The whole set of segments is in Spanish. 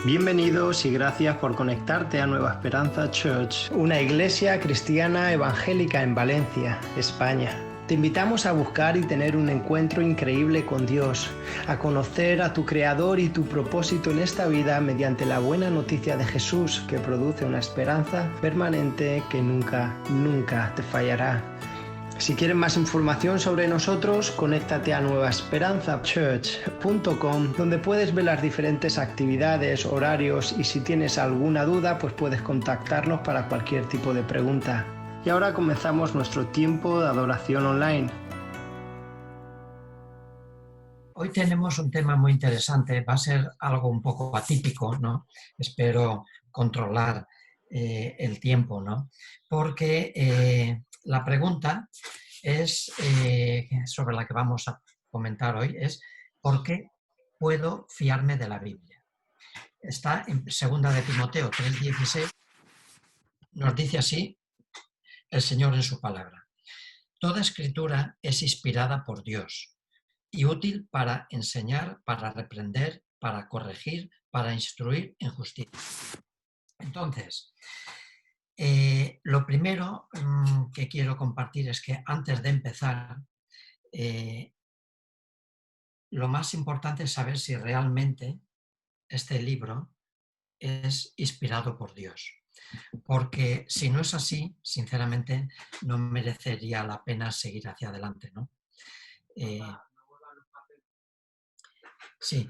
Bienvenidos y gracias por conectarte a Nueva Esperanza Church, una iglesia cristiana evangélica en Valencia, España. Te invitamos a buscar y tener un encuentro increíble con Dios, a conocer a tu Creador y tu propósito en esta vida mediante la buena noticia de Jesús, que produce una esperanza permanente que nunca te fallará. Si quieres más información sobre nosotros, conéctate a nuevaesperanzachurch.com, donde puedes ver las diferentes actividades, horarios, y si tienes alguna duda, pues puedes contactarnos para cualquier tipo de pregunta. Y ahora comenzamos nuestro tiempo de adoración online. Hoy tenemos un tema muy interesante, va a ser algo un poco atípico, ¿no? Espero controlar el tiempo, ¿no? Porque la pregunta es, sobre la que vamos a comentar hoy, es ¿por qué puedo fiarme de la Biblia? Está en 2 de Timoteo 3:16, nos dice así el Señor en su palabra: toda escritura es inspirada por Dios y útil para enseñar, para reprender, para corregir, para instruir en justicia. Entonces, lo primero que quiero compartir es que antes de empezar, lo más importante es saber si realmente este libro es inspirado por Dios. Porque si no es así, sinceramente, no merecería la pena seguir hacia adelante, ¿no? Sí.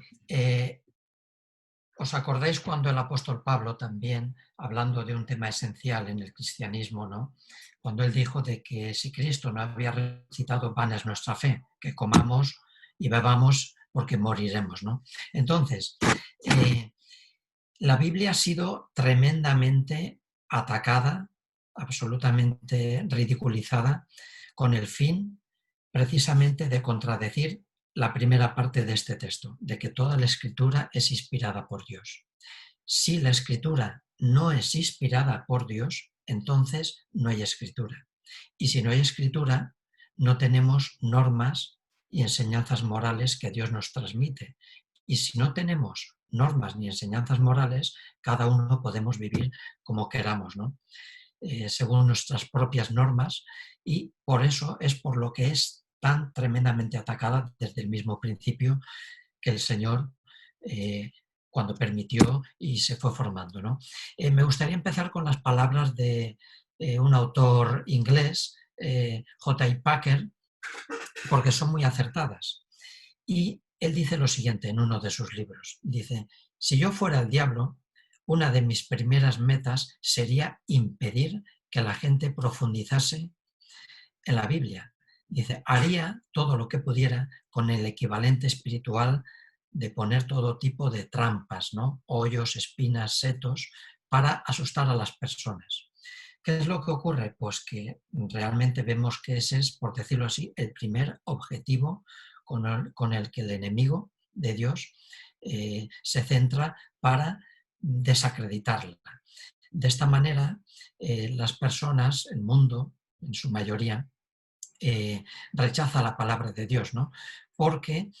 ¿Os acordáis cuando el apóstol Pablo también, hablando de un tema esencial en el cristianismo, ¿no? Cuando él dijo de que si Cristo no había resucitado, vana es nuestra fe, que comamos y bebamos porque moriremos, ¿no? Entonces, la Biblia ha sido tremendamente atacada, absolutamente ridiculizada, con el fin precisamente de contradecir la primera parte de este texto, de que toda la escritura es inspirada por Dios. Si la escritura no es inspirada por Dios, entonces no hay escritura. Y si no hay escritura, no tenemos normas y enseñanzas morales que Dios nos transmite. Y si no tenemos normas ni enseñanzas morales, cada uno podemos vivir como queramos, ¿no? Según nuestras propias normas, y por eso es por lo que es tan tremendamente atacada desde el mismo principio que el Señor cuando permitió y se fue formando, ¿no? Me gustaría empezar con las palabras de un autor inglés, J.I. Packer, porque son muy acertadas. Y él dice lo siguiente en uno de sus libros. Dice: si yo fuera el diablo, una de mis primeras metas sería impedir que la gente profundizase en la Biblia. Dice, haría todo lo que pudiera con el equivalente espiritual de poner todo tipo de trampas, ¿no? Hoyos, espinas, setos, para asustar a las personas. ¿Qué es lo que ocurre? Pues que realmente vemos que ese es, por decirlo así, el primer objetivo con el que el enemigo de Dios se centra para desacreditarla. De esta manera, las personas, el mundo, en su mayoría, rechaza la palabra de Dios, ¿no? Porque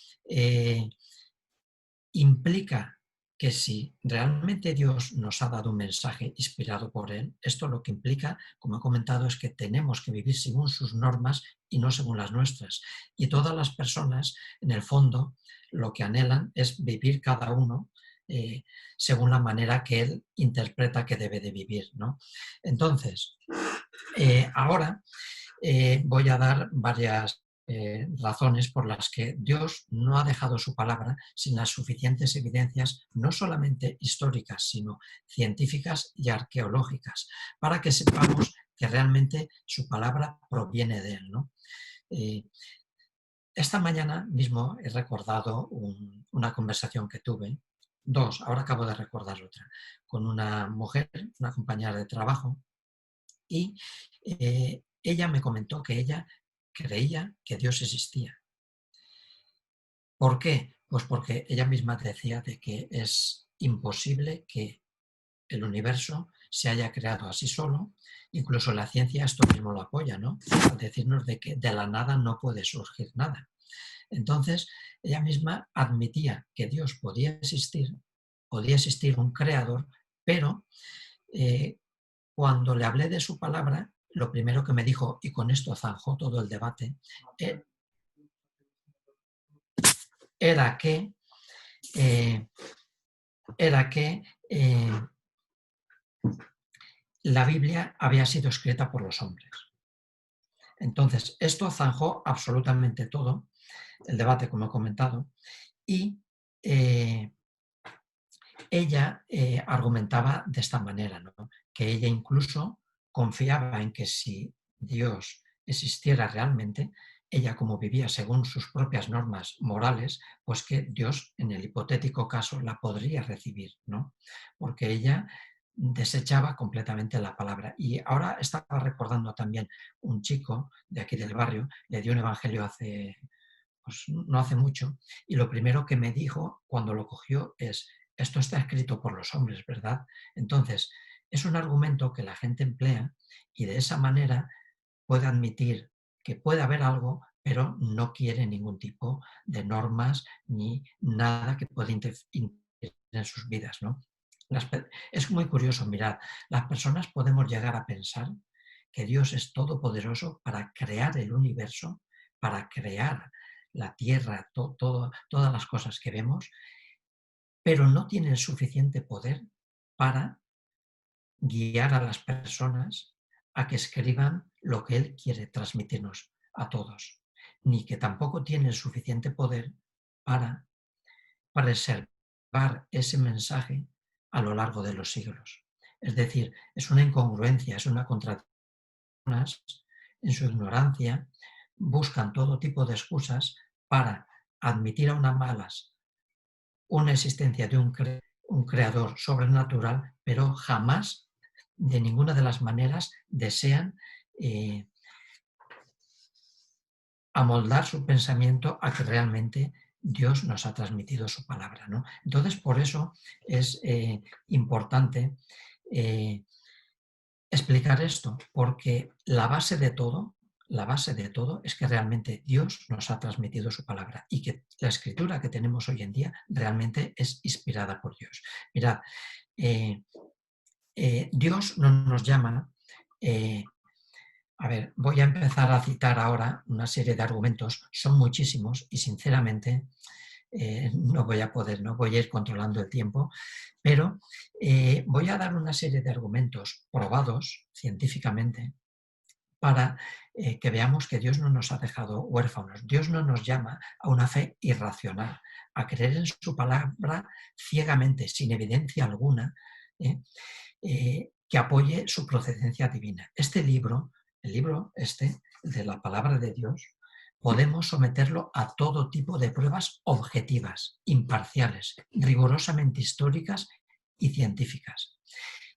implica que si realmente Dios nos ha dado un mensaje inspirado por Él, esto lo que implica, como he comentado, es que tenemos que vivir según sus normas y no según las nuestras. Y todas las personas, en el fondo, lo que anhelan es vivir cada uno según la manera que Él interpreta que debe de vivir, ¿no? Entonces, ahora voy a dar varias razones por las que Dios no ha dejado su palabra sin las suficientes evidencias, no solamente históricas, sino científicas y arqueológicas, para que sepamos que realmente su palabra proviene de Él, ¿no? Esta mañana mismo he recordado una conversación que tuve, dos, ahora acabo de recordar otra, con una mujer, una compañera de trabajo, y ella me comentó que ella creía que Dios existía. ¿Por qué? Pues porque ella misma decía de que es imposible que el universo se haya creado así solo. Incluso la ciencia esto mismo lo apoya, ¿no? Al decirnos de que de la nada no puede surgir nada. Entonces, ella misma admitía que Dios podía existir, podía existir un creador, pero cuando le hablé de su palabra, lo primero que me dijo, y con esto zanjó todo el debate, eh, era que, eh, era que la Biblia había sido escrita por los hombres. Entonces, esto zanjó absolutamente todo, el debate, como he comentado, y ella argumentaba de esta manera, ¿no? Que ella incluso confiaba en que si Dios existiera realmente, ella como vivía según sus propias normas morales, pues que Dios en el hipotético caso la podría recibir, ¿no? Porque ella desechaba completamente la palabra. Y ahora estaba recordando también un chico de aquí del barrio, le dio un evangelio pues no hace mucho, y lo primero que me dijo cuando lo cogió es, esto está escrito por los hombres, ¿verdad? Entonces, es un argumento que la gente emplea y de esa manera puede admitir que puede haber algo, pero no quiere ningún tipo de normas ni nada que pueda interferir en sus vidas, ¿no? Es muy curioso, mirad, las personas podemos llegar a pensar que Dios es todopoderoso para crear el universo, para crear la tierra, todas las cosas que vemos, pero no tiene el suficiente poder para guiar a las personas a que escriban lo que Él quiere transmitirnos a todos, ni que tampoco tiene el suficiente poder para preservar ese mensaje a lo largo de los siglos. Es decir, es una incongruencia, es una contradicción. En su ignorancia buscan todo tipo de excusas para admitir a una malas una existencia de un creador sobrenatural, pero jamás, de ninguna de las maneras, desean amoldar su pensamiento a que realmente Dios nos ha transmitido su palabra, ¿no? Entonces, por eso es importante explicar esto, porque la base de todo es que realmente Dios nos ha transmitido su palabra y que la escritura que tenemos hoy en día realmente es inspirada por Dios. Mirad, Dios no nos llama, a ver, voy a empezar a citar ahora una serie de argumentos, son muchísimos y sinceramente no voy a poder, no voy a ir controlando el tiempo, pero voy a dar una serie de argumentos probados científicamente para que veamos que Dios no nos ha dejado huérfanos. Dios no nos llama a una fe irracional, a creer en su palabra ciegamente, sin evidencia alguna, que apoye su procedencia divina. Este libro, el libro este, de la palabra de Dios, podemos someterlo a todo tipo de pruebas objetivas, imparciales, rigurosamente históricas y científicas.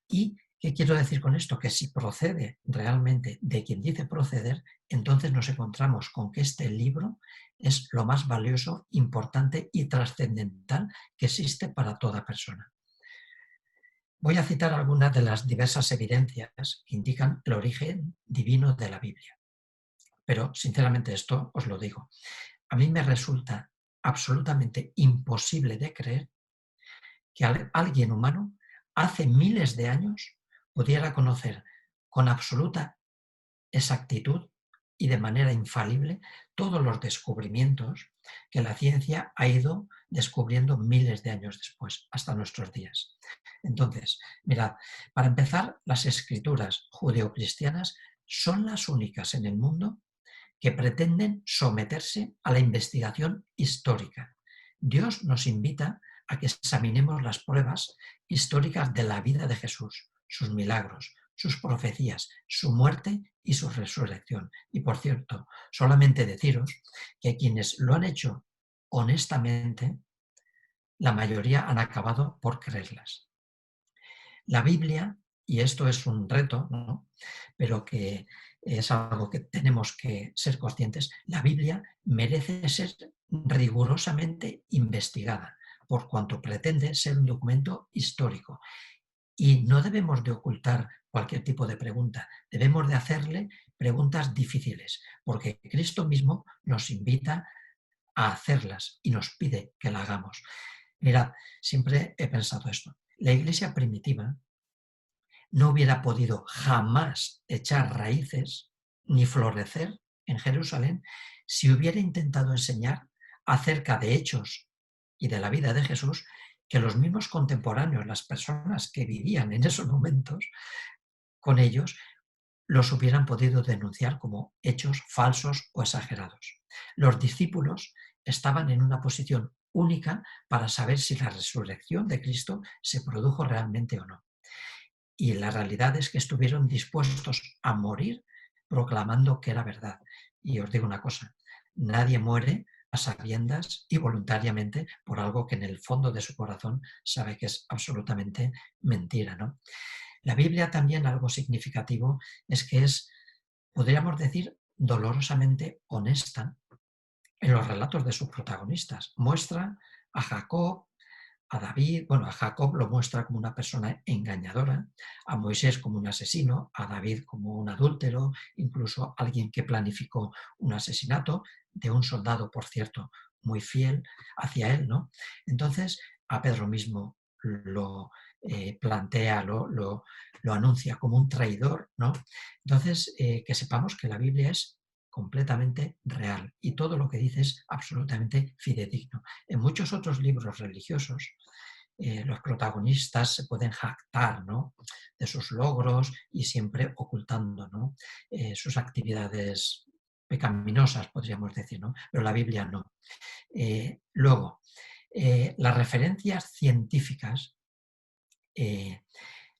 ¿Y qué quiero decir con esto? Que si procede realmente de quien dice proceder, entonces nos encontramos con que este libro es lo más valioso, importante y trascendental que existe para toda persona. Voy a citar algunas de las diversas evidencias que indican el origen divino de la Biblia. Pero, sinceramente, esto os lo digo. A mí me resulta absolutamente imposible de creer que alguien humano hace miles de años pudiera conocer con absoluta exactitud y de manera infalible todos los descubrimientos que la ciencia ha ido descubriendo miles de años después, hasta nuestros días. Entonces, mirad, para empezar, las escrituras judeocristianas son las únicas en el mundo que pretenden someterse a la investigación histórica. Dios nos invita a que examinemos las pruebas históricas de la vida de Jesús, sus milagros, sus profecías, su muerte y su resurrección. Y por cierto, solamente deciros que quienes lo han hecho honestamente, la mayoría han acabado por creerlas. La Biblia, y esto es un reto, ¿no?, pero que es algo que tenemos que ser conscientes, la Biblia merece ser rigurosamente investigada, por cuanto pretende ser un documento histórico. Y no debemos de ocultar cualquier tipo de pregunta, debemos de hacerle preguntas difíciles, porque Cristo mismo nos invita a hacerlas y nos pide que la hagamos. Mira, siempre he pensado esto. La iglesia primitiva no hubiera podido jamás echar raíces ni florecer en Jerusalén si hubiera intentado enseñar acerca de hechos y de la vida de Jesús que los mismos contemporáneos, las personas que vivían en esos momentos con ellos, los hubieran podido denunciar como hechos falsos o exagerados. Los discípulos estaban en una posición única para saber si la resurrección de Cristo se produjo realmente o no. Y la realidad es que estuvieron dispuestos a morir proclamando que era verdad. Y os digo una cosa, nadie muere a sabiendas y voluntariamente por algo que en el fondo de su corazón sabe que es absolutamente mentira, ¿no? La Biblia también, algo significativo, es que es, podríamos decir, dolorosamente honesta en los relatos de sus protagonistas. Muestra a Jacob, a David, bueno, a Jacob lo muestra como una persona engañadora, a Moisés como un asesino, a David como un adúltero, incluso alguien que planificó un asesinato de un soldado, por cierto, muy fiel hacia él, ¿no? Entonces, a Pedro mismo lo plantea, lo anuncia como un traidor, ¿no? Entonces, que sepamos que la Biblia es completamente real y todo lo que dice es absolutamente fidedigno. En muchos otros libros religiosos, los protagonistas se pueden jactar, ¿no?, de sus logros y siempre ocultando, ¿no?, sus actividades pecaminosas, podríamos decir, ¿no? Pero la Biblia no. Luego, las referencias científicas eh,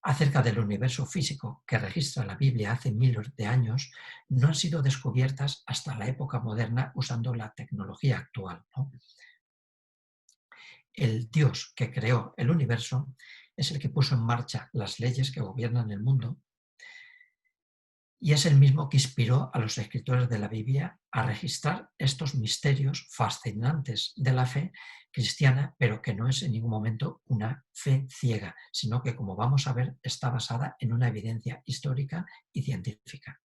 acerca del universo físico que registra la Biblia hace miles de años no han sido descubiertas hasta la época moderna usando la tecnología actual, ¿no? El Dios que creó el universo es el que puso en marcha las leyes que gobiernan el mundo y es el mismo que inspiró a los escritores de la Biblia a registrar estos misterios fascinantes de la fe cristiana, pero que no es en ningún momento una fe ciega, sino que, como vamos a ver, está basada en una evidencia histórica y científica.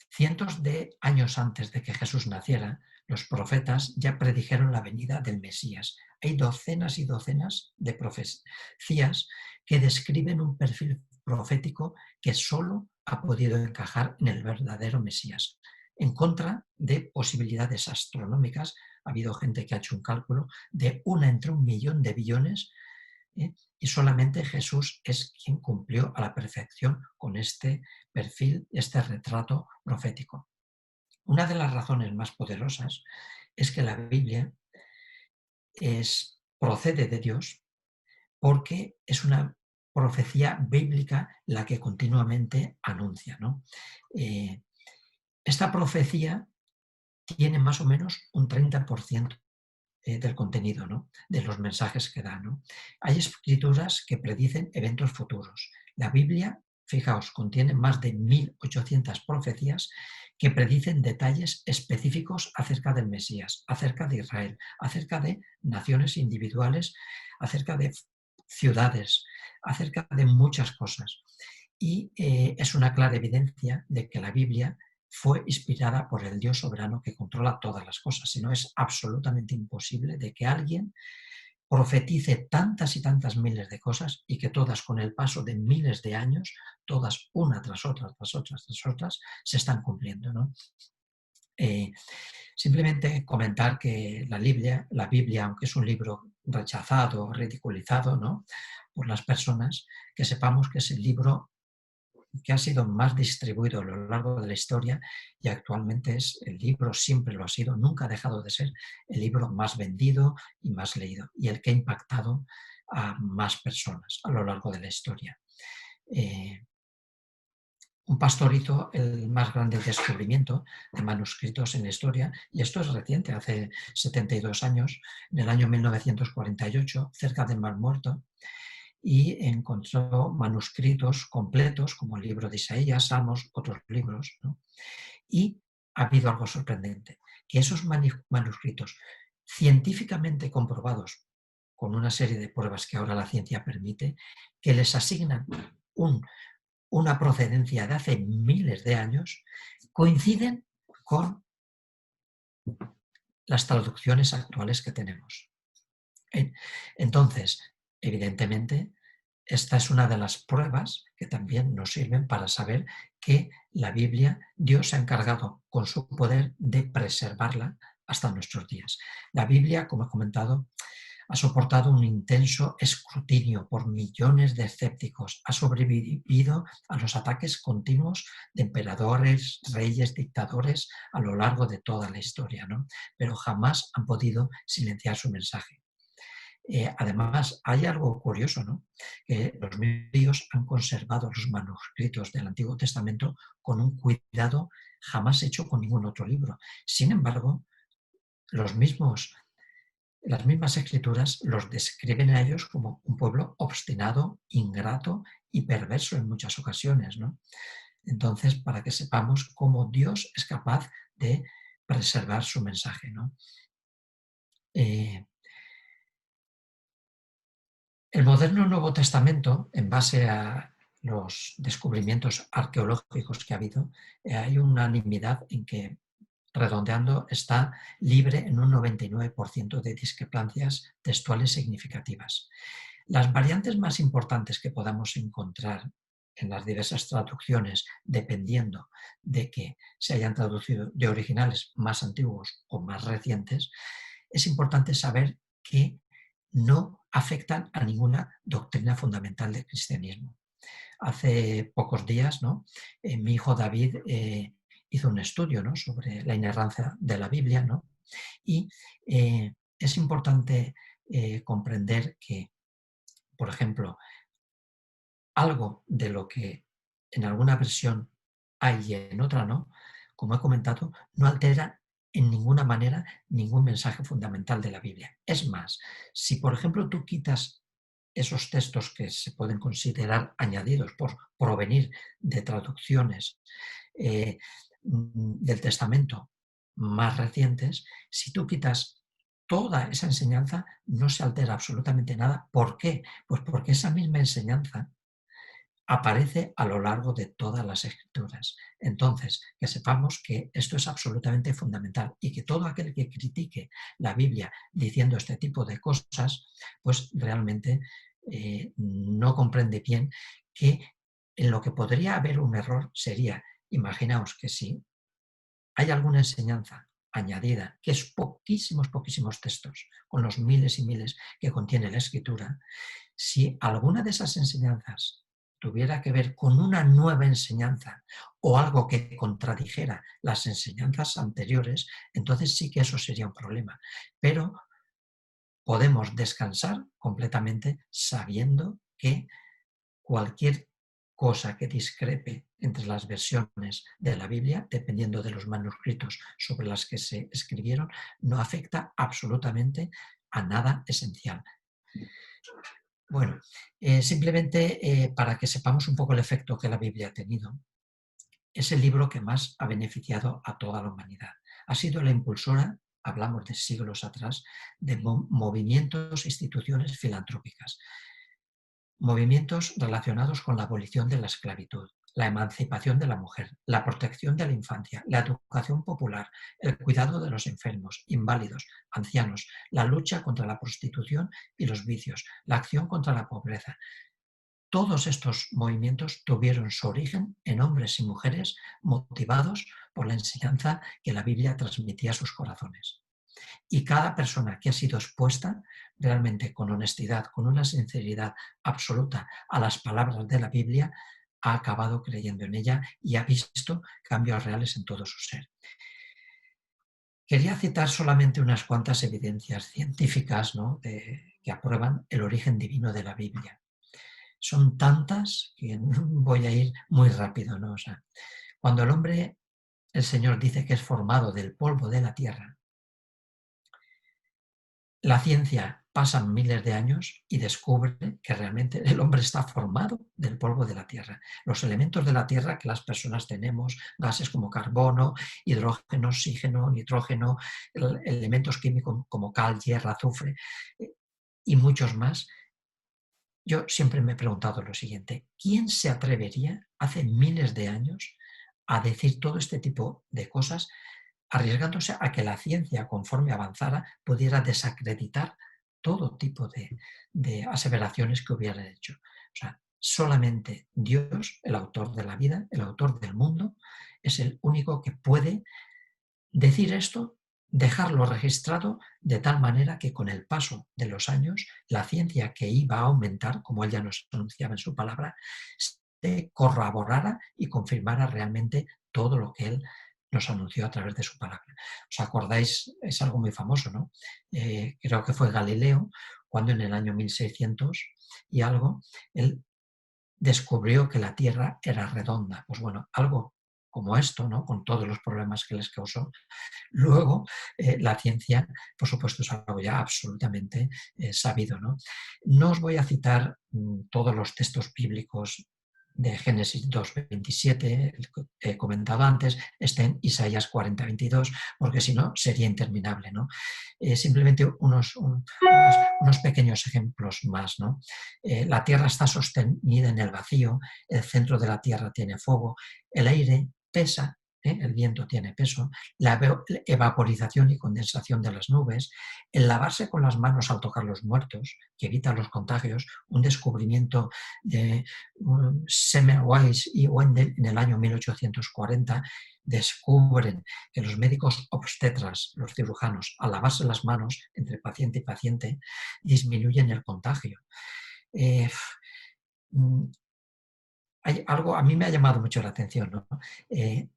Cientos de años antes de que Jesús naciera, los profetas ya predijeron la venida del Mesías. Hay docenas y docenas de profecías que describen un perfil profético que solo ha podido encajar en el verdadero Mesías. En contra de posibilidades astronómicas, ha habido gente que ha hecho un cálculo de 1 entre 1.000.000 de billones, y solamente Jesús es quien cumplió a la perfección con este perfil, este retrato profético. Una de las razones más poderosas es que la Biblia procede de Dios porque es una profecía bíblica la que continuamente anuncia, ¿no? Esta profecía tiene más o menos un 30% del contenido, ¿no?, de los mensajes que da, ¿no? Hay escrituras que predicen eventos futuros. La Biblia, fijaos, contiene más de 1.800 profecías que predicen detalles específicos acerca del Mesías, acerca de Israel, acerca de naciones individuales, acerca de ciudades, acerca de muchas cosas. Y es una clara evidencia de que la Biblia fue inspirada por el Dios soberano que controla todas las cosas. Si no, es absolutamente imposible de que alguien profetice tantas y tantas miles de cosas y que todas, con el paso de miles de años, todas una tras otra, tras otras, tras otras, se están cumpliendo, ¿no? Simplemente comentar que la Biblia, aunque es un libro rechazado, ridiculizado, ¿no?, por las personas, que sepamos que es el libro que ha sido más distribuido a lo largo de la historia y actualmente es el libro, siempre lo ha sido, nunca ha dejado de ser el libro más vendido y más leído y el que ha impactado a más personas a lo largo de la historia. Un pastor hizo el más grande descubrimiento de manuscritos en la historia, y esto es reciente, hace 72 años, en el año 1948, cerca del Mar Muerto, y encontró manuscritos completos, como el libro de Isaías, Salmos, otros libros, ¿no? Y ha habido algo sorprendente, que esos manuscritos científicamente comprobados, con una serie de pruebas que ahora la ciencia permite, que les asignan una procedencia de hace miles de años, coinciden con las traducciones actuales que tenemos. Entonces, evidentemente, esta es una de las pruebas que también nos sirven para saber que la Biblia, Dios se ha encargado con su poder de preservarla hasta nuestros días. La Biblia, como he comentado, ha soportado un intenso escrutinio por millones de escépticos, ha sobrevivido a los ataques continuos de emperadores, reyes, dictadores a lo largo de toda la historia, ¿no? Pero jamás han podido silenciar su mensaje. Además, hay algo curioso, ¿no? Que los medios han conservado los manuscritos del Antiguo Testamento con un cuidado jamás hecho con ningún otro libro. Sin embargo, los mismos las mismas escrituras los describen a ellos como un pueblo obstinado, ingrato y perverso en muchas ocasiones, ¿no? Entonces, para que sepamos cómo Dios es capaz de preservar su mensaje, ¿no? El moderno Nuevo Testamento, en base a los descubrimientos arqueológicos que ha habido, hay unanimidad en que, redondeando, está libre en un 99% de discrepancias textuales significativas. Las variantes más importantes que podamos encontrar en las diversas traducciones, dependiendo de que se hayan traducido de originales más antiguos o más recientes, es importante saber que no afectan a ninguna doctrina fundamental del cristianismo. Hace pocos días, ¿no? Mi hijo David hizo un estudio, ¿no?, sobre la inerrancia de la Biblia, ¿no? Y es importante comprender que, por ejemplo, algo de lo que en alguna versión hay y en otra no, como he comentado, no altera en ninguna manera ningún mensaje fundamental de la Biblia. Es más, si por ejemplo tú quitas esos textos que se pueden considerar añadidos por provenir de traducciones del Testamento más recientes, si tú quitas toda esa enseñanza, no se altera absolutamente nada. ¿Por qué? Pues porque esa misma enseñanza aparece a lo largo de todas las escrituras. Entonces, que sepamos que esto es absolutamente fundamental y que todo aquel que critique la Biblia diciendo este tipo de cosas, pues realmente no comprende bien que en lo que podría haber un error sería, imaginaos que si hay alguna enseñanza añadida, que es poquísimos textos, con los miles y miles que contiene la escritura, si alguna de esas enseñanzas tuviera que ver con una nueva enseñanza o algo que contradijera las enseñanzas anteriores, entonces sí que eso sería un problema. Pero podemos descansar completamente sabiendo que cualquier cosa que discrepe entre las versiones de la Biblia, dependiendo de los manuscritos sobre las que se escribieron, no afecta absolutamente a nada esencial. Bueno, simplemente para que sepamos un poco el efecto que la Biblia ha tenido, es el libro que más ha beneficiado a toda la humanidad. Ha sido la impulsora, hablamos de siglos atrás, de movimientos e instituciones filantrópicas. Movimientos relacionados con la abolición de la esclavitud, la emancipación de la mujer, la protección de la infancia, la educación popular, el cuidado de los enfermos, inválidos, ancianos, la lucha contra la prostitución y los vicios, la acción contra la pobreza. Todos estos movimientos tuvieron su origen en hombres y mujeres motivados por la enseñanza que la Biblia transmitía a sus corazones. Y cada persona que ha sido expuesta realmente con honestidad, con una sinceridad absoluta a las palabras de la Biblia, ha acabado creyendo en ella y ha visto cambios reales en todo su ser. Quería citar solamente unas cuantas evidencias científicas, ¿no?, que aprueban el origen divino de la Biblia. Son tantas que voy a ir muy rápido, ¿no? O sea, cuando el Señor dice que es formado del polvo de la tierra, la ciencia pasa miles de años y descubre que realmente el hombre está formado del polvo de la tierra. Los elementos de la tierra que las personas tenemos, gases como carbono, hidrógeno, oxígeno, nitrógeno, elementos químicos como cal, hierro, azufre y muchos más. Yo siempre me he preguntado lo siguiente: ¿quién se atrevería hace miles de años a decir todo este tipo de cosas, arriesgándose a que la ciencia, conforme avanzara, pudiera desacreditar todo tipo de aseveraciones que hubieran hecho. O sea, solamente Dios, el autor de la vida, el autor del mundo, es el único que puede decir esto, dejarlo registrado de tal manera que con el paso de los años la ciencia que iba a aumentar, como él ya nos anunciaba en su palabra, se corroborara y confirmara realmente todo lo que él nos anunció a través de su palabra. ¿Os acordáis? Es algo muy famoso, ¿no? Creo que fue Galileo, cuando en el año 1600 y algo, él descubrió que la Tierra era redonda. Pues bueno, algo como esto, ¿no? Con todos los problemas que les causó. Luego, la ciencia, por supuesto, es algo ya absolutamente sabido, ¿no? No os voy a citar todos los textos bíblicos de Génesis 2:27, que he comentado antes, está en Isaías 40:22, porque si no sería interminable, ¿no? Simplemente unos pequeños ejemplos más, ¿no? La tierra está sostenida en el vacío, el centro de la tierra tiene fuego, el aire pesa, el viento tiene peso, la evaporización y condensación de las nubes, el lavarse con las manos al tocar los muertos, que evita los contagios, un descubrimiento de Semmelweis y Wendell en el año 1840, descubren que los médicos obstetras, los cirujanos, al lavarse las manos entre paciente y paciente, disminuyen el contagio. Hay algo, a mí me ha llamado mucho la atención, ¿no?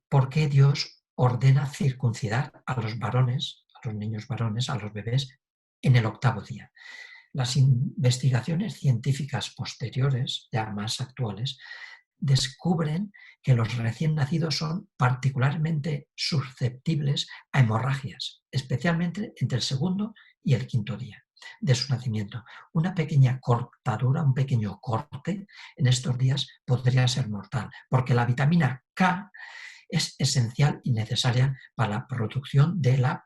¿Por qué Dios ordena circuncidar a los varones, a los niños varones, a los bebés, en el 8º día? Las investigaciones científicas posteriores, ya más actuales, descubren que los recién nacidos son particularmente susceptibles a hemorragias, especialmente entre el 2º y el 5º día de su nacimiento. Una pequeña cortadura, un pequeño corte en estos días podría ser mortal, porque la vitamina K es esencial y necesaria para la producción de la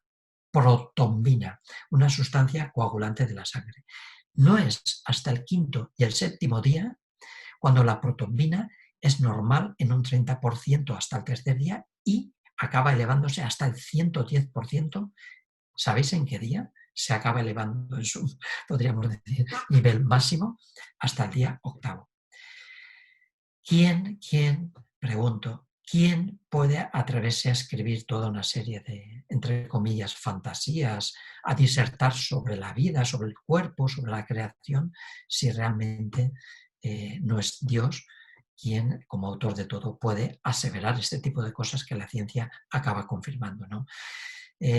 protombina, una sustancia coagulante de la sangre. No es hasta el 5º y el 7º día cuando la protombina es normal en un 30% hasta el 3er día y acaba elevándose hasta el 110%. ¿Sabéis en qué día? Se acaba elevando en su, podríamos decir, nivel máximo hasta el día 8º. Pregunto, ¿quién puede atreverse a escribir toda una serie de, entre comillas, fantasías, a disertar sobre la vida, sobre el cuerpo, sobre la creación, si realmente no es Dios quien, como autor de todo, puede aseverar este tipo de cosas que la ciencia acaba confirmando, ¿no?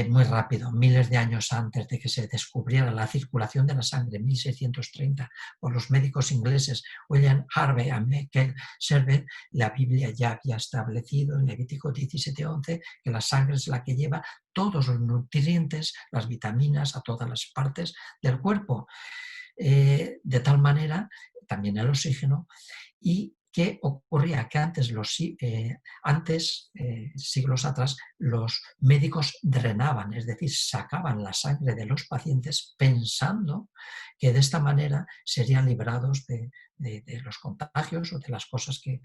Muy rápido, miles de años antes de que se descubriera la circulación de la sangre, en 1630, por los médicos ingleses William Harvey y Michael Servet, la Biblia ya había establecido en Levítico 17:11 que la sangre es la que lleva todos los nutrientes, las vitaminas a todas las partes del cuerpo. De tal manera, también el oxígeno, y ¿qué ocurría? Que antes, siglos atrás, los médicos drenaban, es decir, sacaban la sangre de los pacientes pensando que de esta manera serían librados de los contagios o de las cosas que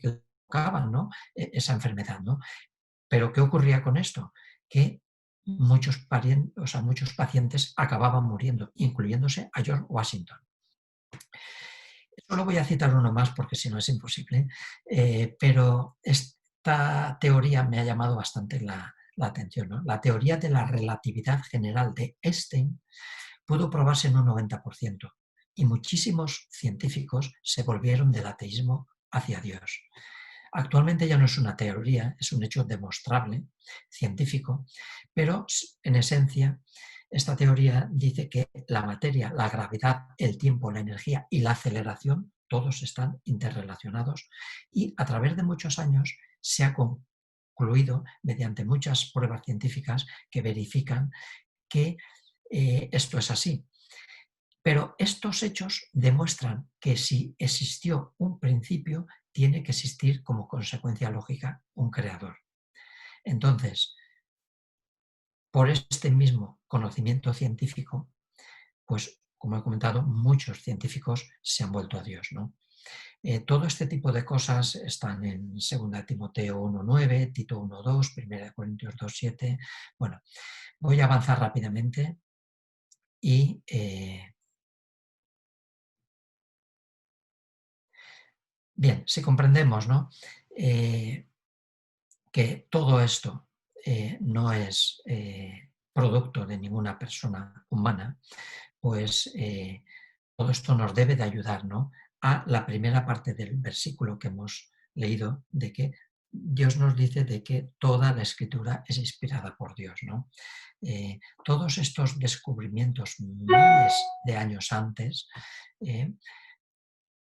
tocaban, ¿no? Esa enfermedad, ¿no? Pero ¿qué ocurría con esto? Que muchos pacientes acababan muriendo, incluyéndose a George Washington. Solo voy a citar uno más porque si no es imposible, pero esta teoría me ha llamado bastante la atención, ¿no? La teoría de la relatividad general de Einstein pudo probarse en un 90% y muchísimos científicos se volvieron del ateísmo hacia Dios. Actualmente ya no es una teoría, es un hecho demostrable, científico, pero en esencia esta teoría dice que la materia, la gravedad, el tiempo, la energía y la aceleración, todos están interrelacionados y a través de muchos años se ha concluido mediante muchas pruebas científicas que verifican que esto es así. Pero estos hechos demuestran que si existió un principio, tiene que existir como consecuencia lógica un creador. Entonces, por este mismo conocimiento científico, pues como he comentado, muchos científicos se han vuelto a Dios, ¿no? Todo este tipo de cosas están en 2 Timoteo 1:9, Tito 1:2, 1 Corintios 2:7. Bueno, voy a avanzar rápidamente. Y bien, si comprendemos, ¿no? Que todo esto no es producto de ninguna persona humana, pues todo esto nos debe de ayudar, ¿no? A la primera parte del versículo que hemos leído, de que Dios nos dice de que toda la escritura es inspirada por Dios, ¿no? Todos estos descubrimientos miles de años antes, eh,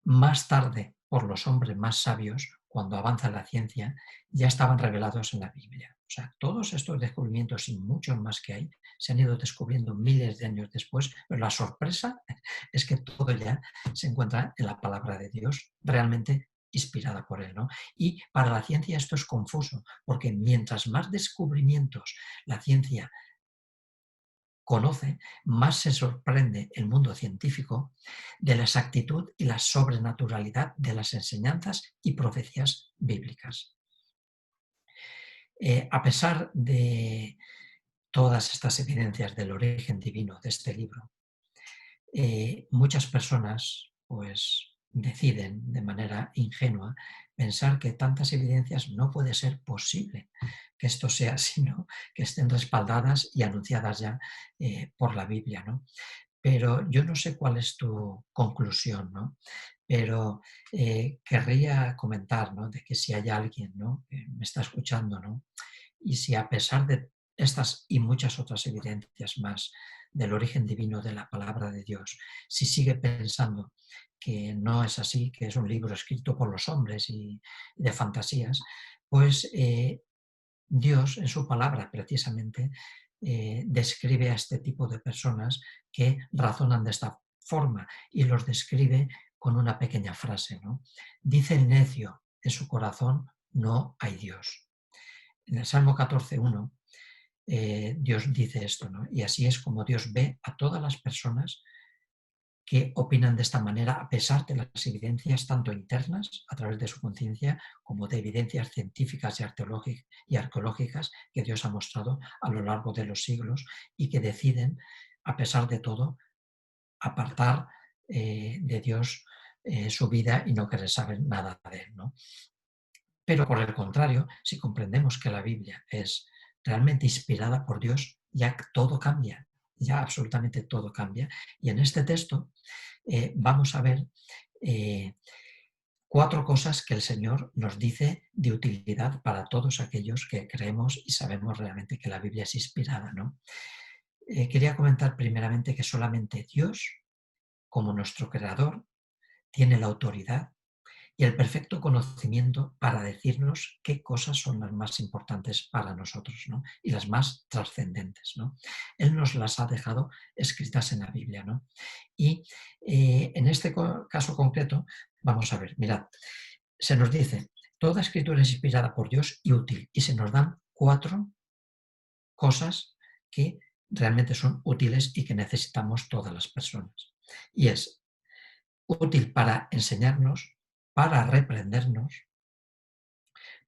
más tarde por los hombres más sabios, cuando avanza la ciencia, ya estaban revelados en la Biblia. O sea, todos estos descubrimientos y muchos más que hay se han ido descubriendo miles de años después, pero la sorpresa es que todo ya se encuentra en la palabra de Dios, realmente inspirada por él, ¿no? Y para la ciencia esto es confuso, porque mientras más descubrimientos la ciencia conoce, más se sorprende el mundo científico de la exactitud y la sobrenaturalidad de las enseñanzas y profecías bíblicas. A pesar de todas estas evidencias del origen divino de este libro, muchas personas pues deciden de manera ingenua pensar que tantas evidencias no puede ser posible que esto sea, sino que estén respaldadas y anunciadas ya por la Biblia, ¿no? Pero yo no sé cuál es tu conclusión, ¿no? Pero querría comentar, ¿no? De que si hay alguien, ¿no? Que me está escuchando, ¿no? Y si a pesar de estas y muchas otras evidencias más del origen divino de la palabra de Dios, si sigue pensando que no es así, que es un libro escrito por los hombres y de fantasías, pues Dios en su palabra precisamente describe a este tipo de personas que razonan de esta forma y los describe con una pequeña frase, ¿no? Dice el necio en su corazón, no hay Dios. En el Salmo 14.1 Dios dice esto, ¿no? Y así es como Dios ve a todas las personas que opinan de esta manera a pesar de las evidencias tanto internas a través de su conciencia como de evidencias científicas y arqueológicas que Dios ha mostrado a lo largo de los siglos y que deciden, a pesar de todo, apartar de Dios su vida y no querer saber nada de él, ¿no? Pero por el contrario, si comprendemos que la Biblia es realmente inspirada por Dios, ya todo cambia, ya absolutamente todo cambia. Y en este texto vamos a ver eh, 4 cosas que el Señor nos dice de utilidad para todos aquellos que creemos y sabemos realmente que la Biblia es inspirada, ¿no? Quería comentar primeramente que solamente Dios, como nuestro creador, tiene la autoridad y el perfecto conocimiento para decirnos qué cosas son las más importantes para nosotros, ¿no? Y las más trascendentes, ¿no? Él nos las ha dejado escritas en la Biblia, ¿no? Y en este caso concreto, vamos a ver, mirad, se nos dice, toda escritura es inspirada por Dios y útil, y se nos dan 4 cosas que realmente son útiles y que necesitamos todas las personas. Y es útil para enseñarnos, para reprendernos,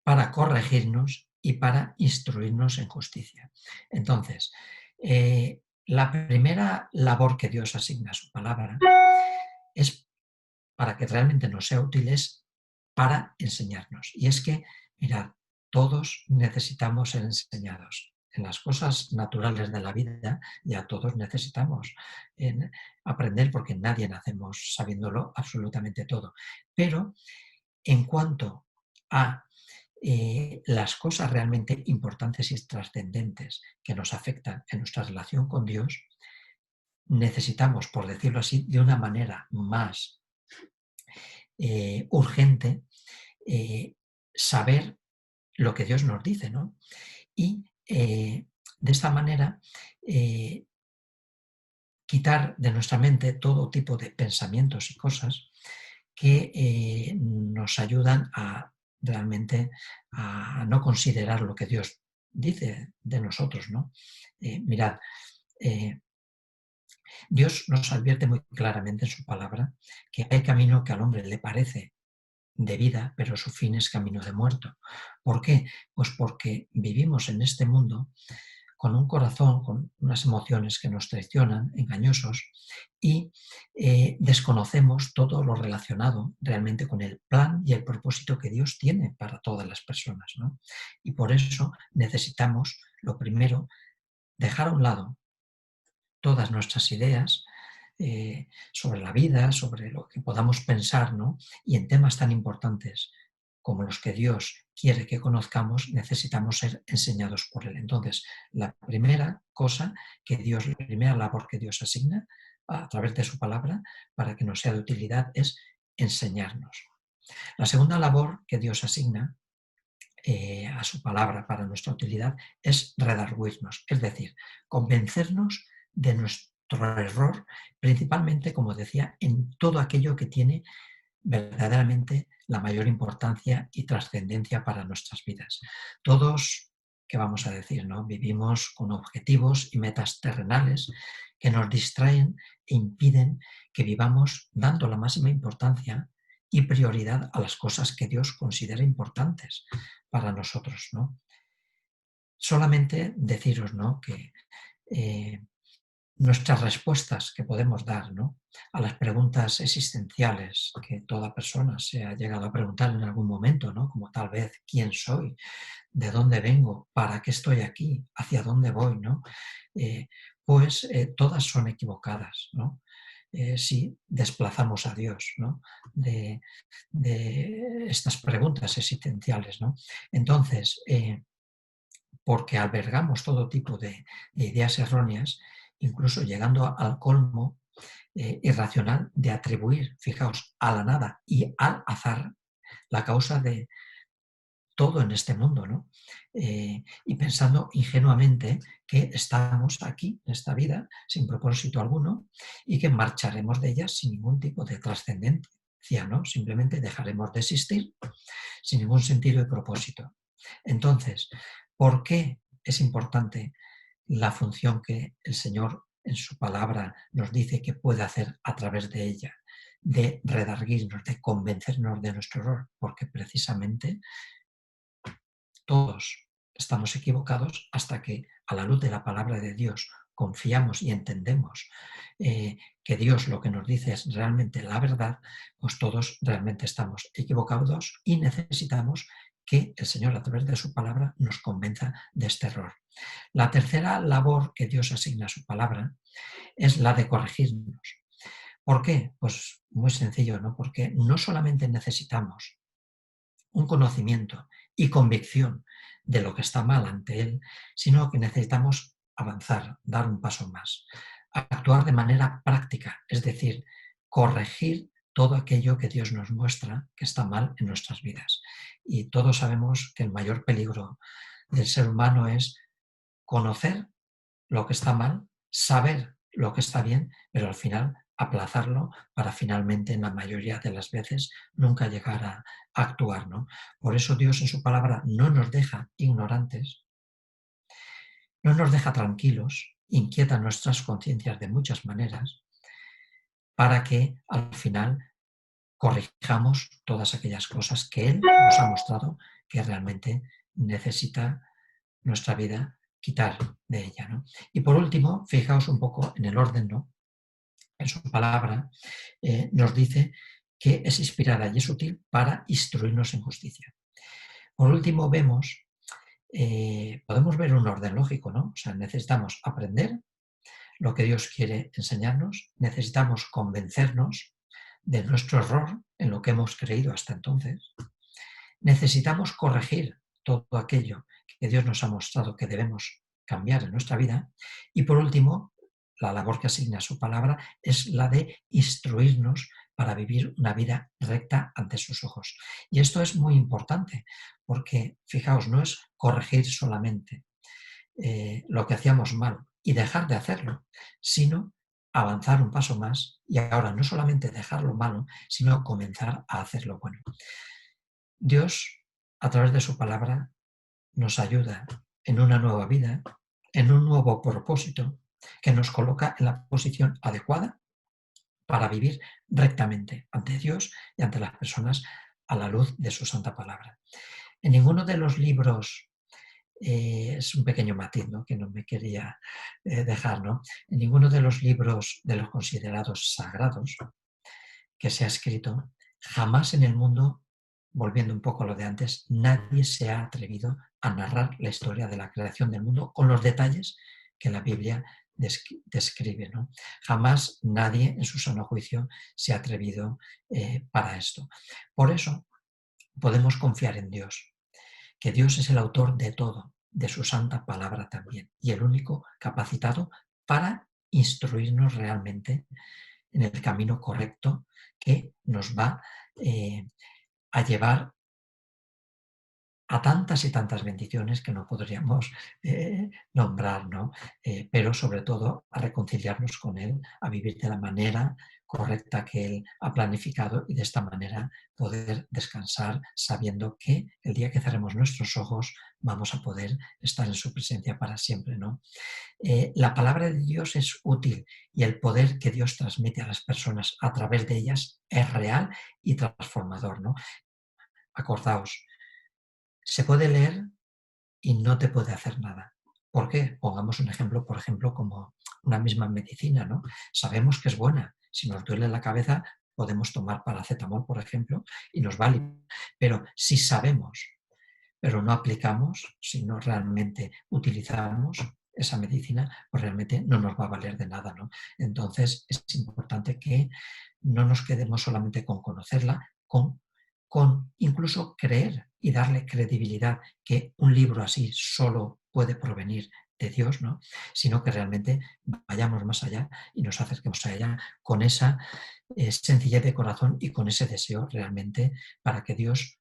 para corregirnos y para instruirnos en justicia. Entonces, la primera labor que Dios asigna a su palabra es para que realmente nos sea útil, es para enseñarnos. Y es que, mirad, todos necesitamos ser enseñados. En las cosas naturales de la vida ya todos necesitamos aprender porque nadie nacemos sabiéndolo absolutamente todo. Pero en cuanto a las cosas realmente importantes y trascendentes que nos afectan en nuestra relación con Dios, necesitamos, por decirlo así, de una manera más urgente, saber lo que Dios nos dice, ¿no? Y de esta manera quitar de nuestra mente todo tipo de pensamientos y cosas que nos ayudan a realmente a no considerar lo que Dios dice de nosotros, ¿no? Mirad, eh, Dios nos advierte muy claramente en su palabra que hay camino que al hombre le parece de vida, pero su fin es camino de muerto. ¿Por qué? Pues porque vivimos en este mundo con un corazón, con unas emociones que nos traicionan, engañosos, y desconocemos todo lo relacionado realmente con el plan y el propósito que Dios tiene para todas las personas, ¿no? Y por eso necesitamos, lo primero, dejar a un lado todas nuestras ideas sobre la vida, sobre lo que podamos pensar, ¿no? Y en temas tan importantes como los que Dios quiere que conozcamos, necesitamos ser enseñados por Él. Entonces, la primera cosa que Dios, la primera labor que Dios asigna a través de su palabra para que nos sea de utilidad es enseñarnos. La segunda labor que Dios asigna a su palabra para nuestra utilidad es redarguirnos, es decir, convencernos de nuestro error, principalmente, como decía, en todo aquello que tiene verdaderamente la mayor importancia y trascendencia para nuestras vidas. Todos, ¿qué vamos a decir? ¿No? Vivimos con objetivos y metas terrenales que nos distraen e impiden que vivamos dando la máxima importancia y prioridad a las cosas que Dios considera importantes para nosotros, ¿no? Solamente deciros, ¿no?, que eh, nuestras respuestas que podemos dar, ¿no?, a las preguntas existenciales que toda persona se ha llegado a preguntar en algún momento, ¿no?, como tal vez quién soy, de dónde vengo, para qué estoy aquí, hacia dónde voy, ¿no? Todas son equivocadas, ¿no? Si desplazamos a Dios, ¿no?, de estas preguntas existenciales, ¿no? Entonces, porque albergamos todo tipo de ideas erróneas, incluso llegando al colmo irracional de atribuir, fijaos, a la nada y al azar la causa de todo en este mundo, ¿no? Y pensando ingenuamente que estamos aquí, en esta vida, sin propósito alguno y que marcharemos de ella sin ningún tipo de trascendencia, ¿no? Simplemente dejaremos de existir sin ningún sentido y propósito. Entonces, ¿por qué es importante la función que el Señor en su palabra nos dice que puede hacer a través de ella, de redarguirnos, de convencernos de nuestro error? Porque precisamente todos estamos equivocados hasta que a la luz de la palabra de Dios confiamos y entendemos que Dios lo que nos dice es realmente la verdad, pues todos realmente estamos equivocados y necesitamos que el Señor a través de su palabra nos convenza de este error. La tercera labor que Dios asigna a su palabra es la de corregirnos. ¿Por qué? Pues muy sencillo, ¿no? Porque no solamente necesitamos un conocimiento y convicción de lo que está mal ante él, sino que necesitamos avanzar, dar un paso más, actuar de manera práctica, es decir, corregir todo aquello que Dios nos muestra que está mal en nuestras vidas. Y todos sabemos que el mayor peligro del ser humano es conocer lo que está mal, saber lo que está bien, pero al final aplazarlo para finalmente, en la mayoría de las veces, nunca llegar a actuar, ¿no? Por eso Dios en su palabra no nos deja ignorantes, no nos deja tranquilos, inquieta nuestras conciencias de muchas maneras, para que al final corrijamos todas aquellas cosas que Él nos ha mostrado que realmente necesita nuestra vida quitar de ella, ¿no? Y por último, fijaos un poco en el orden, ¿no? En su palabra nos dice que es inspirada y es útil para instruirnos en justicia. Por último, podemos ver un orden lógico, ¿no? O sea, necesitamos aprender lo que Dios quiere enseñarnos, necesitamos convencernos de nuestro error en lo que hemos creído hasta entonces, necesitamos corregir todo aquello que Dios nos ha mostrado que debemos cambiar en nuestra vida y por último, la labor que asigna su palabra es la de instruirnos para vivir una vida recta ante sus ojos. Y esto es muy importante porque, fijaos, no es corregir solamente lo que hacíamos mal y dejar de hacerlo, sino avanzar un paso más y ahora no solamente dejar lo malo, sino comenzar a hacer lo bueno. Dios, a través de su palabra, nos ayuda en una nueva vida, en un nuevo propósito que nos coloca en la posición adecuada para vivir rectamente ante Dios y ante las personas a la luz de su santa palabra. En ninguno de los libros es un pequeño matiz, ¿no?, que no me quería dejar, ¿no? En ninguno de los libros de los considerados sagrados que se ha escrito, jamás en el mundo, volviendo un poco a lo de antes, nadie se ha atrevido a narrar la historia de la creación del mundo con los detalles que la Biblia describe, ¿no? Jamás nadie en su sano juicio se ha atrevido para esto. Por eso podemos confiar en Dios, que Dios es el autor de todo, de su santa palabra también, y el único capacitado para instruirnos realmente en el camino correcto que nos va a llevar a tantas y tantas bendiciones que no podríamos nombrar, ¿no? Pero sobre todo a reconciliarnos con Él, a vivir de la manera correcta que Él ha planificado y de esta manera poder descansar sabiendo que el día que cerremos nuestros ojos vamos a poder estar en su presencia para siempre, ¿no? La palabra de Dios es útil y el poder que Dios transmite a las personas a través de ellas es real y transformador, ¿no? Acordaos, se puede leer y no te puede hacer nada. ¿Por qué? Pongamos un ejemplo, por ejemplo, como una misma medicina, ¿no? Sabemos que es buena. Si nos duele la cabeza, podemos tomar paracetamol, por ejemplo, y nos vale. Pero si sabemos, pero no aplicamos, si no realmente utilizamos esa medicina, pues realmente no nos va a valer de nada, ¿no? Entonces es importante que no nos quedemos solamente con conocerla, con incluso creer y darle credibilidad que un libro así solo puede provenir de Dios, ¿no? Sino que realmente vayamos más allá y nos acerquemos a ella con esa sencillez de corazón y con ese deseo realmente para que Dios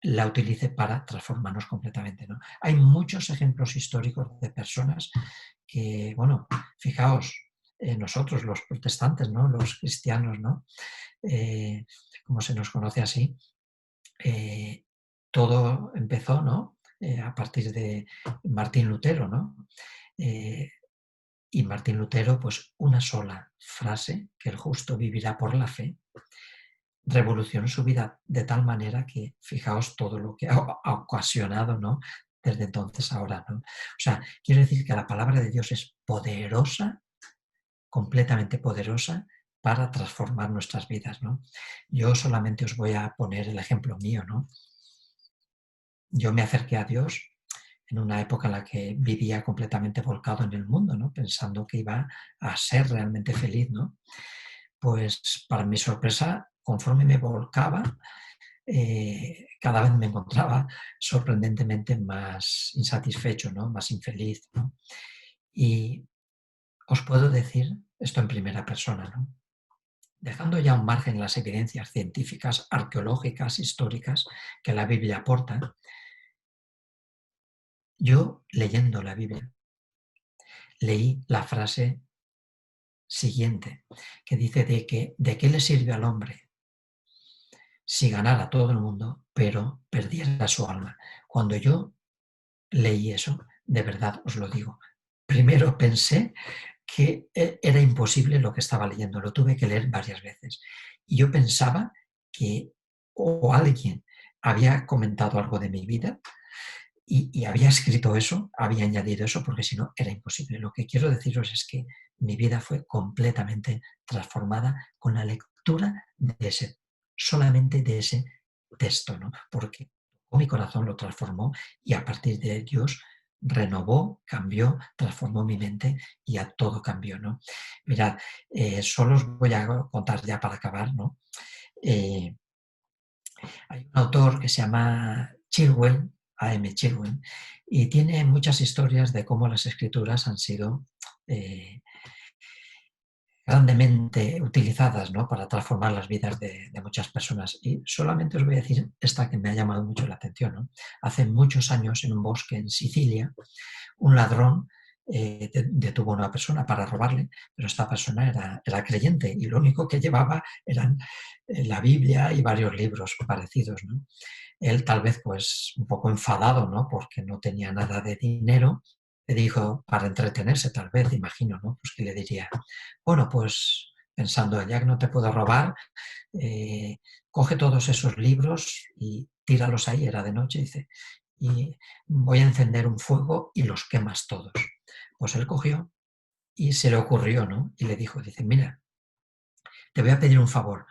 la utilice para transformarnos completamente, ¿no? Hay muchos ejemplos históricos de personas que, bueno, fijaos, nosotros los protestantes, ¿no?, los cristianos, ¿no?, como se nos conoce así, eh, todo empezó, ¿no?, a partir de Martín Lutero, ¿no? Eh, y Martín Lutero, pues una sola frase, que el justo vivirá por la fe, revolucionó su vida de tal manera que fijaos todo lo que ha ocasionado, ¿no?, desde entonces a ahora, ¿no? O sea, quiero decir que la palabra de Dios es poderosa, completamente poderosa para transformar nuestras vidas, ¿no? Yo solamente os voy a poner el ejemplo mío, ¿no? Yo me acerqué a Dios en una época en la que vivía completamente volcado en el mundo, ¿no?, pensando que iba a ser realmente feliz, ¿no? Pues para mi sorpresa, conforme me volcaba, cada vez me encontraba sorprendentemente más insatisfecho, ¿no?, más infeliz, ¿no? Y os puedo decir esto en primera persona, ¿no? Dejando ya a un margen las evidencias científicas, arqueológicas, históricas que la Biblia aporta, yo leyendo la Biblia leí la frase siguiente, que dice ¿de qué le sirve al hombre si ganara todo el mundo, pero perdiera su alma? Cuando yo leí eso, de verdad os lo digo, primero pensé que era imposible lo que estaba leyendo, lo tuve que leer varias veces. Y yo pensaba que o alguien había comentado algo de mi vida y había escrito eso, había añadido eso, porque si no era imposible. Lo que quiero deciros es que mi vida fue completamente transformada con la lectura de ese, solamente de ese texto, ¿no? Porque mi corazón lo transformó y a partir de Dios renovó, cambió, transformó mi mente y a todo cambió, ¿no? Mirad, solo os voy a contar ya para acabar, ¿no? Eh, Hay un autor que se llama Chilwell, A.M. Chilwell, y tiene muchas historias de cómo las escrituras han sido eh, grandemente utilizadas, ¿no?, para transformar las vidas de muchas personas. Y solamente os voy a decir esta que me ha llamado mucho la atención, ¿no? Hace muchos años, en un bosque en Sicilia, un ladrón detuvo a una persona para robarle, pero esta persona era creyente y lo único que llevaba eran la Biblia y varios libros parecidos, ¿no? Él tal vez pues un poco enfadado, ¿no?, porque no tenía nada de dinero, le dijo, para entretenerse tal vez, imagino, ¿no?, pues que le diría, bueno, pues pensando, ya que no te puedo robar, coge todos esos libros y tíralos ahí, era de noche, dice, y voy a encender un fuego y los quemas todos. Pues él cogió y se le ocurrió, ¿no? Y le dijo, dice, mira, te voy a pedir un favor.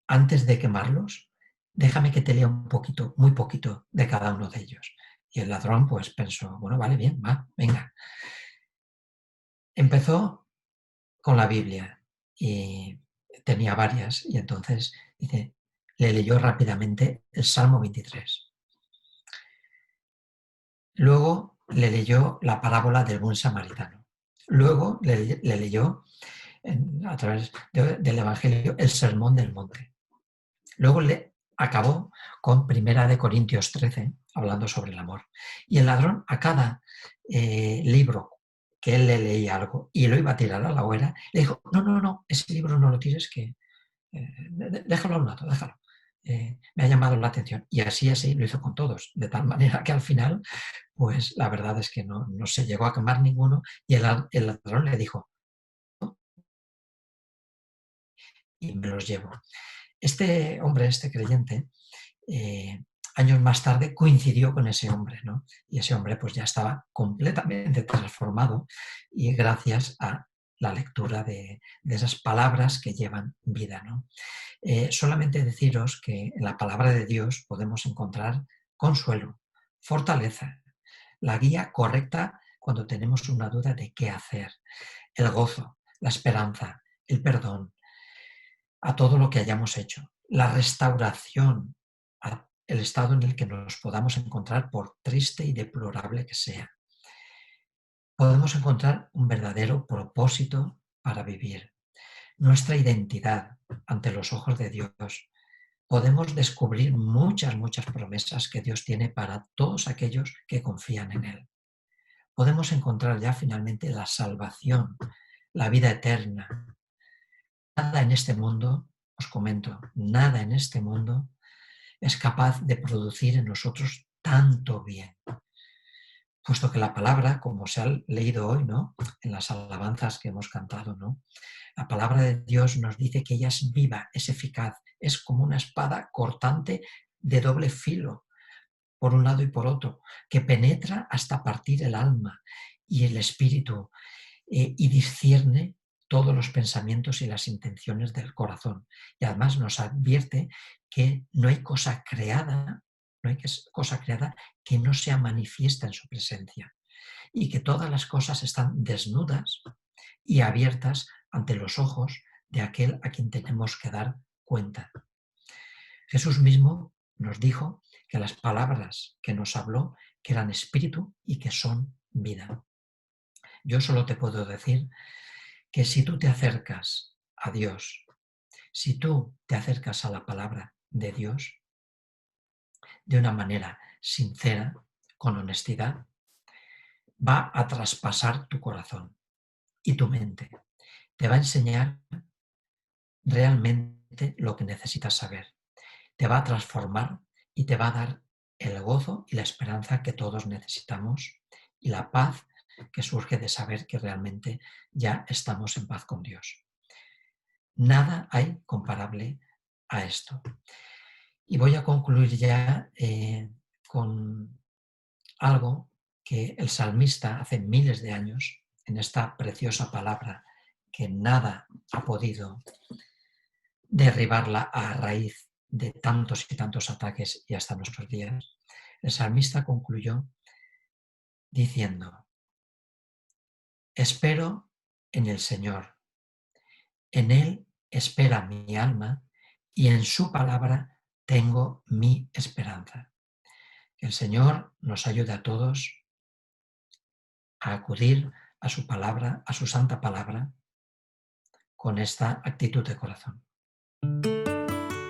Antes de quemarlos, déjame que te lea un poquito, muy poquito de cada uno de ellos. Y el ladrón pues pensó, bueno, vale, bien, va, venga. Empezó con la Biblia y tenía varias y entonces dice, le leyó rápidamente el Salmo 23. Luego le leyó la parábola del buen samaritano. Luego le leyó a través del Evangelio el Sermón del Monte. Luego le acabó con 1 Corintios 13, hablando sobre el amor. Y el ladrón a cada libro que él le leía algo y lo iba a tirar a la hoguera, le dijo, no, ese libro no lo tires, que déjalo a un lado, déjalo. Me ha llamado la atención. Y así lo hizo con todos, de tal manera que al final, pues la verdad es que no se llegó a quemar ninguno y el ladrón le dijo, y me los llevo. Este hombre, este creyente, años más tarde coincidió con ese hombre, ¿no? Y ese hombre pues ya estaba completamente transformado y gracias a la lectura de esas palabras que llevan vida, ¿no? Solamente deciros que en la palabra de Dios podemos encontrar consuelo, fortaleza, la guía correcta cuando tenemos una duda de qué hacer, el gozo, la esperanza, el perdón a todo lo que hayamos hecho, la restauración, el estado en el que nos podamos encontrar por triste y deplorable que sea. Podemos encontrar un verdadero propósito para vivir, nuestra identidad ante los ojos de Dios. Podemos descubrir muchas promesas que Dios tiene para todos aquellos que confían en Él. Podemos encontrar ya finalmente la salvación, la vida eterna. Nada en este mundo, os comento, nada en este mundo es capaz de producir en nosotros tanto bien. Puesto que la palabra, como se ha leído hoy, ¿no?, en las alabanzas que hemos cantado, ¿no?, la palabra de Dios nos dice que ella es viva, es eficaz, es como una espada cortante de doble filo, por un lado y por otro, que penetra hasta partir el alma y el espíritu y discierne todos los pensamientos y las intenciones del corazón. Y además nos advierte que no hay cosa creada que no sea manifiesta en su presencia y que todas las cosas están desnudas y abiertas ante los ojos de aquel a quien tenemos que dar cuenta. Jesús mismo nos dijo que las palabras que nos habló, que eran espíritu y que son vida. Yo solo te puedo decir que si tú te acercas a Dios, si tú te acercas a la palabra de Dios de una manera sincera, con honestidad, va a traspasar tu corazón y tu mente. Te va a enseñar realmente lo que necesitas saber. Te va a transformar y te va a dar el gozo y la esperanza que todos necesitamos y la paz que surge de saber que realmente ya estamos en paz con Dios. Nada hay comparable a esto. Y voy a concluir ya con algo que el salmista hace miles de años, en esta preciosa palabra que nada ha podido derribarla a raíz de tantos y tantos ataques y hasta nuestros días. El salmista concluyó diciendo: espero en el Señor, en Él espera mi alma y en su palabra tengo mi esperanza. Que el Señor nos ayude a todos a acudir a su palabra, a su santa palabra, con esta actitud de corazón.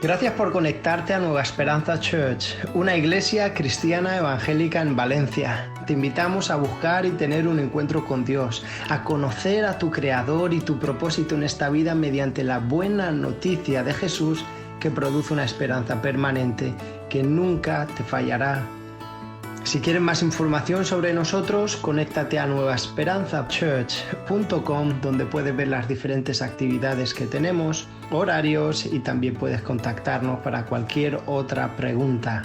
Gracias por conectarte a Nueva Esperanza Church, una iglesia cristiana evangélica en Valencia. Te invitamos a buscar y tener un encuentro con Dios, a conocer a tu Creador y tu propósito en esta vida mediante la buena noticia de Jesús que produce una esperanza permanente que nunca te fallará. Si quieres más información sobre nosotros, conéctate a nuevaesperanzachurch.com, donde puedes ver las diferentes actividades que tenemos, horarios y también puedes contactarnos para cualquier otra pregunta.